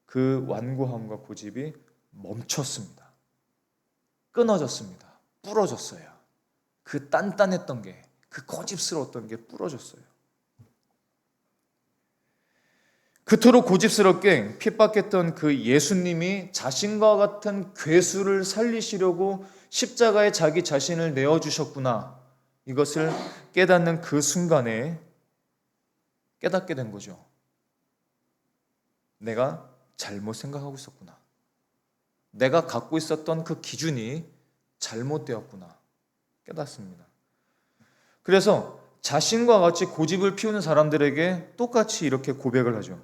그 완고함과 고집이 멈췄습니다. 끊어졌습니다. 부러졌어요. 그 단단했던 게, 그 고집스러웠던 게 부러졌어요. 그토록 고집스럽게 핍박했던 그 예수님이 자신과 같은 괴수를 살리시려고 십자가에 자기 자신을 내어주셨구나. 이것을 깨닫는 그 순간에 깨닫게 된 거죠. 내가 잘못 생각하고 있었구나. 내가 갖고 있었던 그 기준이 잘못되었구나. 깨닫습니다. 그래서 자신과 같이 고집을 피우는 사람들에게 똑같이 이렇게 고백을 하죠.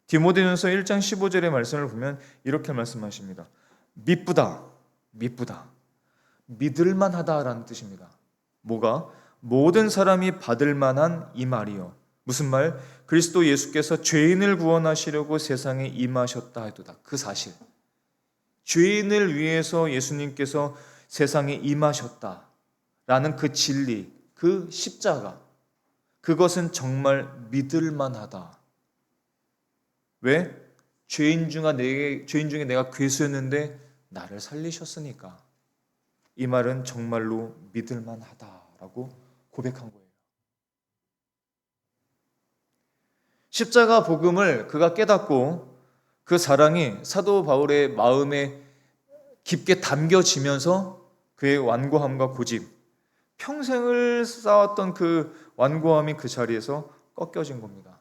디모데전서 1장 15절의 말씀을 보면 이렇게 말씀하십니다. 미쁘다, 미쁘다. 믿을만하다라는 뜻입니다. 뭐가? 모든 사람이 받을 만한 이 말이요. 무슨 말? 그리스도 예수께서 죄인을 구원하시려고 세상에 임하셨다 하도다. 그 사실. 죄인을 위해서 예수님께서 세상에 임하셨다라는 그 진리, 그 십자가, 그것은 정말 믿을만하다. 왜? 죄인 중에 내가 괴수였는데 나를 살리셨으니까 이 말은 정말로 믿을만하다라고 고백한 거예요. 십자가 복음을 그가 깨닫고 그 사랑이 사도 바울의 마음에 깊게 담겨지면서 그의 완고함과 고집, 평생을 쌓았던 그 완고함이 그 자리에서 꺾여진 겁니다.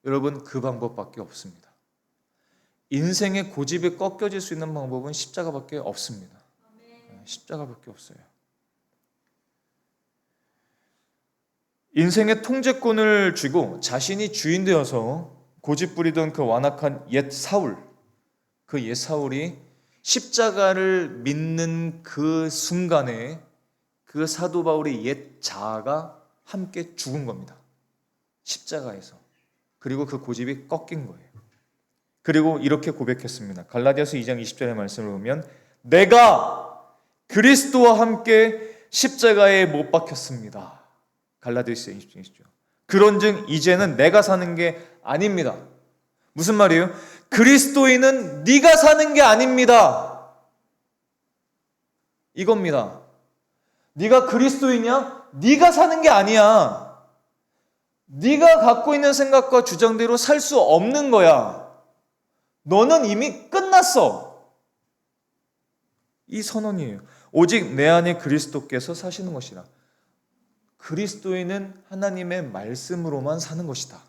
여러분, 그 방법밖에 없습니다. 인생의 고집이 꺾여질 수 있는 방법은 십자가밖에 없습니다. 십자가밖에 없어요. 인생의 통제권을 쥐고 자신이 주인 되어서 고집 부리던 그 완악한 옛 사울, 그 옛 사울이 십자가를 믿는 그 순간에 그 사도 바울의 옛 자아가 함께 죽은 겁니다. 십자가에서. 그리고 그 고집이 꺾인 거예요. 그리고 이렇게 고백했습니다. 갈라디아서 2장 20절의 말씀을 보면 내가 그리스도와 함께 십자가에 못 박혔습니다. 갈라디아서 2장 20절. 그런즉 이제는 내가 사는 게 아닙니다. 무슨 말이에요? 그리스도인은 네가 사는 게 아닙니다. 이겁니다. 네가 그리스도이냐? 네가 사는 게 아니야. 네가 갖고 있는 생각과 주장대로 살 수 없는 거야. 너는 이미 끝났어. 이 선언이에요. 오직 내 안에 그리스도께서 사시는 것이라. 그리스도인은 하나님의 말씀으로만 사는 것이다.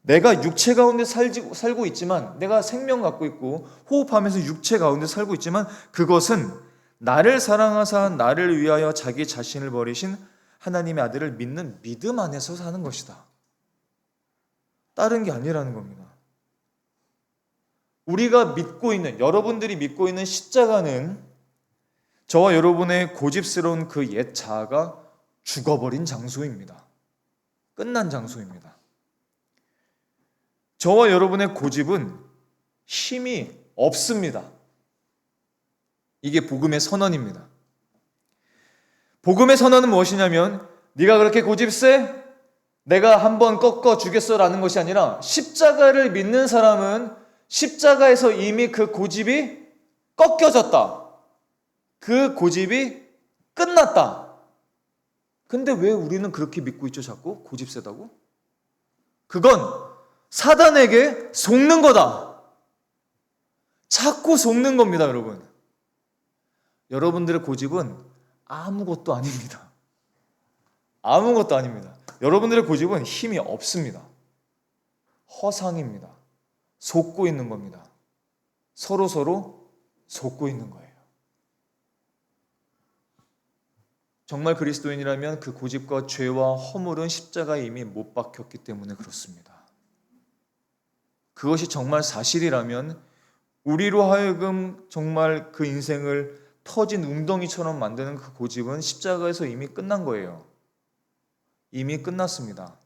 내가 육체 가운데 살고 있지만, 내가 생명 갖고 있고 호흡하면서 육체 가운데 살고 있지만, 그것은 나를 사랑하사 나를 위하여 자기 자신을 버리신 하나님의 아들을 믿는 믿음 안에서 사는 것이다. 다른 게 아니라는 겁니다. 우리가 믿고 있는, 여러분들이 믿고 있는 십자가는 저와 여러분의 고집스러운 그 옛 자아가 죽어버린 장소입니다. 끝난 장소입니다. 저와 여러분의 고집은 힘이 없습니다. 이게 복음의 선언입니다. 복음의 선언은 무엇이냐면 네가 그렇게 고집세? 내가 한번 꺾어 주겠어라는 것이 아니라 십자가를 믿는 사람은 십자가에서 이미 그 고집이 꺾여졌다. 그 고집이 끝났다. 근데 왜 우리는 그렇게 믿고 있죠? 자꾸 고집세다고? 그건 사단에게 속는 거다. 자꾸 속는 겁니다, 여러분. 여러분들의 고집은 아무것도 아닙니다. 아무것도 아닙니다. 여러분들의 고집은 힘이 없습니다. 허상입니다. 속고 있는 겁니다. 서로 속고 있는 거예요. 정말 그리스도인이라면 그 고집과 죄와 허물은 십자가에 이미 못 박혔기 때문에 그렇습니다. 그것이 정말 사실이라면 우리로 하여금 정말 그 인생을 터진 웅덩이처럼 만드는 그 고집은 십자가에서 이미 끝난 거예요. 이미 끝났습니다.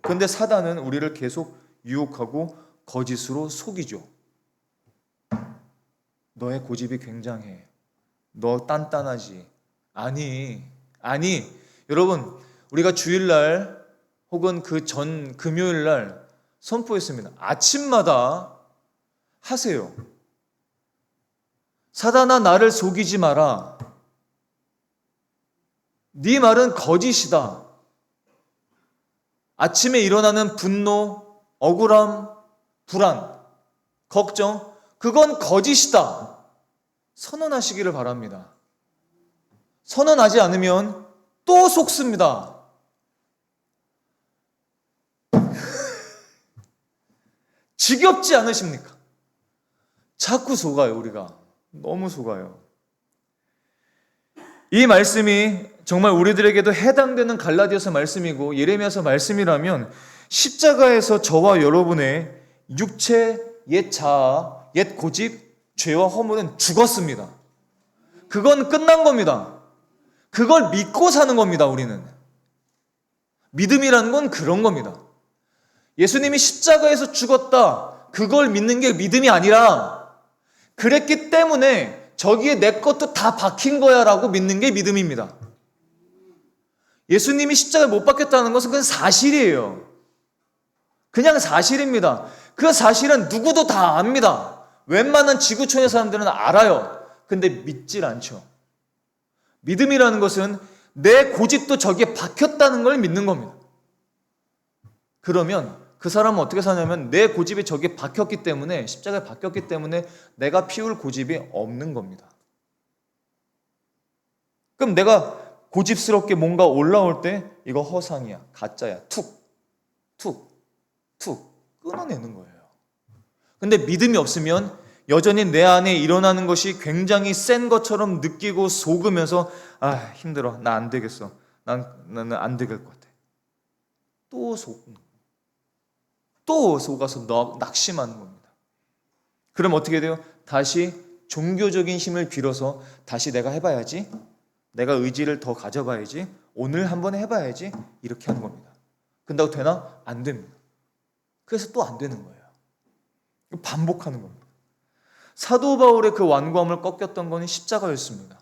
그런데 사단은 우리를 계속 유혹하고 거짓으로 속이죠. 너의 고집이 굉장해. 너 단단하지. 아니. 여러분, 우리가 주일날 혹은 그 전 금요일날 선포했습니다. 아침마다 하세요. 사단아, 나를 속이지 마라. 네 말은 거짓이다. 아침에 일어나는 분노, 억울함, 불안, 걱정, 그건 거짓이다. 선언하시기를 바랍니다. 선언하지 않으면 또 속습니다. 지겹지 않으십니까? 자꾸 속아요, 우리가. 너무 속아요. 이 말씀이 정말 우리들에게도 해당되는 갈라디아서 말씀이고 예레미야서 말씀이라면 십자가에서 저와 여러분의 육체, 옛 자아, 옛 고집, 죄와 허물은 죽었습니다. 그건 끝난 겁니다. 그걸 믿고 사는 겁니다, 우리는. 믿음이라는 건 그런 겁니다. 예수님이 십자가에서 죽었다. 그걸 믿는 게 믿음이 아니라 그랬기 때문에 저기에 내 것도 다 박힌 거야 라고 믿는 게 믿음입니다. 예수님이 십자가에 못 박혔다는 것은 그건 사실이에요. 그냥 사실입니다. 그 사실은 누구도 다 압니다. 웬만한 지구촌의 사람들은 알아요. 근데 믿질 않죠. 믿음이라는 것은 내 고집도 저기에 박혔다는 걸 믿는 겁니다. 그러면 그 사람은 어떻게 사냐면 내 고집이 저기에 박혔기 때문에, 십자가에 박혔기 때문에 내가 피울 고집이 없는 겁니다. 그럼 내가 고집스럽게 뭔가 올라올 때 이거 허상이야, 가짜야, 툭 끊어내는 거예요. 근데 믿음이 없으면 여전히 내 안에 일어나는 것이 굉장히 센 것처럼 느끼고 속으면서 힘들어, 나 안 되겠어, 나는 안 되길 것 같아. 또 속아서 낙심하는 겁니다. 그럼 어떻게 돼요? 다시 종교적인 힘을 빌어서 다시 내가 해봐야지, 내가 의지를 더 가져봐야지, 오늘 한번 해봐야지, 이렇게 하는 겁니다. 근다고 되나? 안 됩니다. 그래서 또 안 되는 거예요. 반복하는 겁니다. 사도 바울의 그 완고함을 꺾였던 것은 십자가였습니다.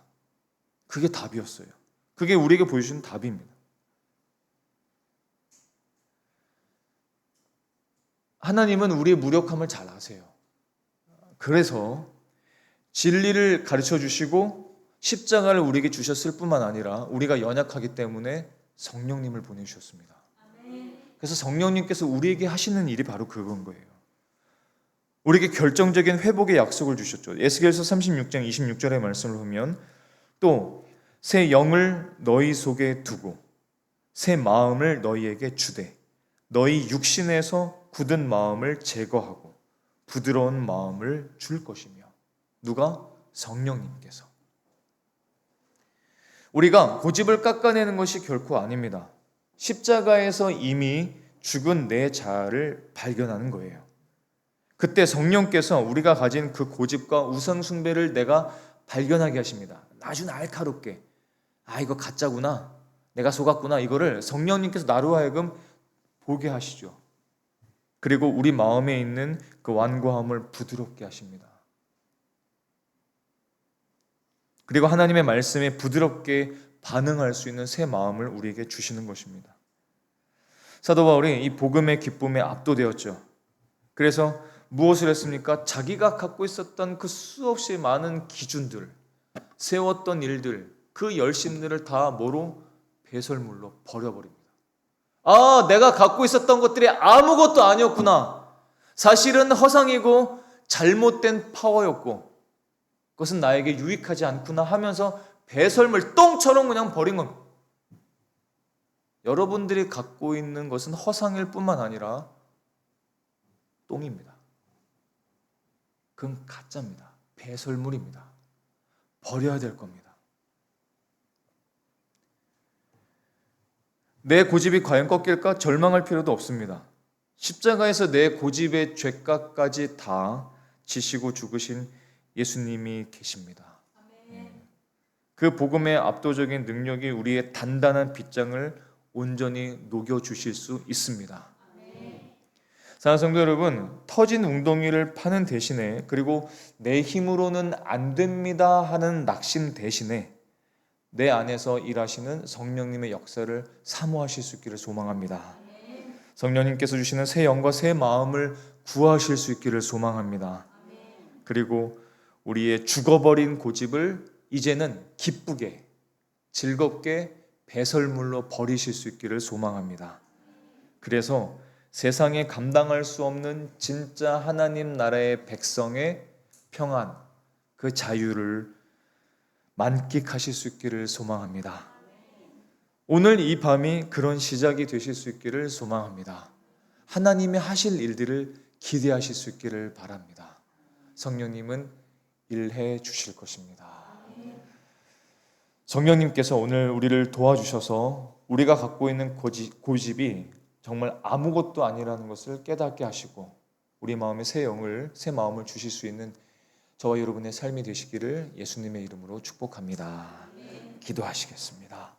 그게 답이었어요. 그게 우리에게 보여주신 답입니다. 하나님은 우리의 무력함을 잘 아세요. 그래서 진리를 가르쳐 주시고 십자가를 우리에게 주셨을 뿐만 아니라 우리가 연약하기 때문에 성령님을 보내주셨습니다. 그래서 성령님께서 우리에게 하시는 일이 바로 그건 거예요. 우리에게 결정적인 회복의 약속을 주셨죠. 에스겔서 36장 26절의 말씀을 보면 또 새 영을 너희 속에 두고 새 마음을 너희에게 주되 너희 육신에서 굳은 마음을 제거하고 부드러운 마음을 줄 것이며. 누가? 성령님께서. 우리가 고집을 깎아내는 것이 결코 아닙니다. 십자가에서 이미 죽은 내 자아를 발견하는 거예요. 그때 성령께서 우리가 가진 그 고집과 우상숭배를 내가 발견하게 하십니다. 아주 날카롭게. 이거 가짜구나, 내가 속았구나, 이거를 성령님께서 나로 하여금 보게 하시죠. 그리고 우리 마음에 있는 그 완고함을 부드럽게 하십니다. 그리고 하나님의 말씀에 부드럽게 반응할 수 있는 새 마음을 우리에게 주시는 것입니다. 사도 바울이 이 복음의 기쁨에 압도되었죠. 그래서 무엇을 했습니까? 자기가 갖고 있었던 그 수없이 많은 기준들, 세웠던 일들, 그 열심들을 다 뭐로? 배설물로 버려버립니다. 내가 갖고 있었던 것들이 아무것도 아니었구나. 사실은 허상이고 잘못된 파워였고 그것은 나에게 유익하지 않구나 하면서 배설물, 똥처럼 그냥 버린 겁니다. 여러분들이 갖고 있는 것은 허상일 뿐만 아니라 똥입니다. 그건 가짜입니다. 배설물입니다. 버려야 될 겁니다. 내 고집이 과연 꺾일까? 절망할 필요도 없습니다. 십자가에서 내 고집의 죄값까지 다 지시고 죽으신 예수님이 계십니다. 그 복음의 압도적인 능력이 우리의 단단한 빗장을 온전히 녹여주실 수 있습니다. 사랑하는 성도 여러분, 터진 웅덩이를 파는 대신에, 그리고 내 힘으로는 안 됩니다 하는 낙심 대신에 내 안에서 일하시는 성령님의 역사를 사모하실 수 있기를 소망합니다. 성령님께서 주시는 새 영과 새 마음을 구하실 수 있기를 소망합니다. 그리고 우리의 죽어버린 고집을 이제는 기쁘게, 즐겁게 배설물로 버리실 수 있기를 소망합니다. 그래서 세상에 감당할 수 없는 진짜 하나님 나라의 백성의 평안, 그 자유를 만끽하실 수 있기를 소망합니다. 오늘 이 밤이 그런 시작이 되실 수 있기를 소망합니다. 하나님이 하실 일들을 기대하실 수 있기를 바랍니다. 성령님은 일해 주실 것입니다. 성령님께서 오늘 우리를 도와주셔서 우리가 갖고 있는 고집이 정말 아무것도 아니라는 것을 깨닫게 하시고 우리 마음에 새 마음을 주실 수 있는 저와 여러분의 삶이 되시기를 예수님의 이름으로 축복합니다. 기도하시겠습니다.